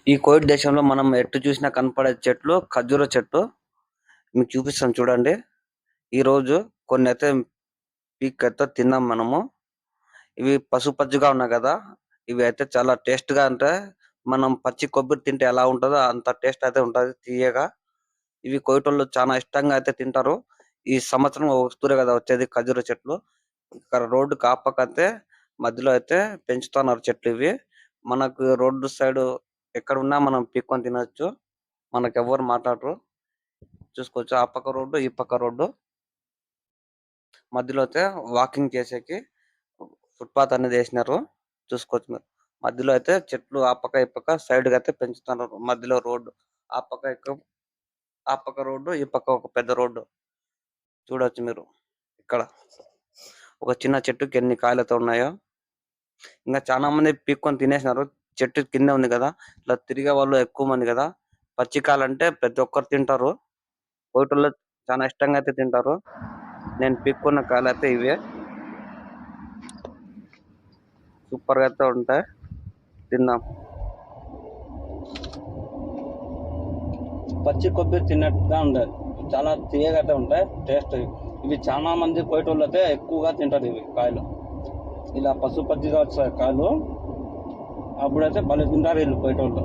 ఈ కోవిడ్ దేశంలో మనం ఎటు చూసినా కనపడే చెట్లు ఖర్జూర చెట్టు. మీకు చూపిస్తాను చూడండి. ఈరోజు కొన్ని అయితే పీక్ అయితే తిన్నాం మనము. ఇవి పసుపచ్చిగా ఉన్నాయి కదా! ఇవి అయితే చాలా టేస్ట్‌గా ఉంటాయి. మనం పచ్చి కొబ్బరి తింటే ఎలా ఉంటదో అంత టేస్ట్ అయితే ఉంటది తియ్యగా. ఇవి కోయటోళ్ళు చాలా ఇష్టంగా అయితే తింటారు. ఈ సంవత్సరం వస్తురే కదా వచ్చేది ఖర్జూర చెట్లు. ఇక్కడ రోడ్డుకి ఆ పక్కయితే మధ్యలో అయితే పెంచుతున్నారు చెట్లు ఇవి. మనకు రోడ్డు సైడు ఎక్కడున్నా మనం పీక్కొని తినొచ్చు. మనకెవ్వరు మాట్లాడరు. చూసుకోవచ్చు. ఆ పక్క రోడ్డు, ఈ పక్క రోడ్డు. మధ్యలో అయితే వాకింగ్ చేసేకి ఫుట్‌పాత్ అనేది ఏసినారు. చూసుకోవచ్చు మీరు. మధ్యలో అయితే చెట్లు ఆ పక్క, ఈ పక్క సైడ్‌గా అయితే పెంచుతున్నారు. మధ్యలో రోడ్డు. ఆ పక్క ఆ పక్క రోడ్డు, ఈ పక్క ఒక పెద్ద రోడ్డు. చూడొచ్చు మీరు ఇక్కడ. ఒక చిన్న చెట్టుకి ఎన్ని కాయలతో ఉన్నాయో. ఇంకా చాలా మంది పీక్కొని తినేసినారు. చెట్టు కిందే ఉంది కదా! ఇట్లా తిరిగే వాళ్ళు ఎక్కువ మంది కదా! పచ్చి కాయలంటే ప్రతి ఒక్కరు తింటారు. కోయటోళ్ళు చాలా ఇష్టంగా అయితే తింటారు. నేను పీక్కున్న కాయలైతే ఇవే. సూపర్‌గా అయితే ఉంటాయి. తిందాం. పచ్చి కొబ్బరి తిన్నట్టుగా ఉండదు. చాలా తీయగా అయితే ఉంటాయి టేస్ట్. ఇవి చాలా మంది కోయటోళ్ళు అయితే ఎక్కువగా తింటారు ఇవి కాయలు. ఇలా పసుపచ్చిగా వచ్చాయి కాయలు. అప్పుడైతే భలే తింటారు వీళ్ళు కోయటోళ్ళు.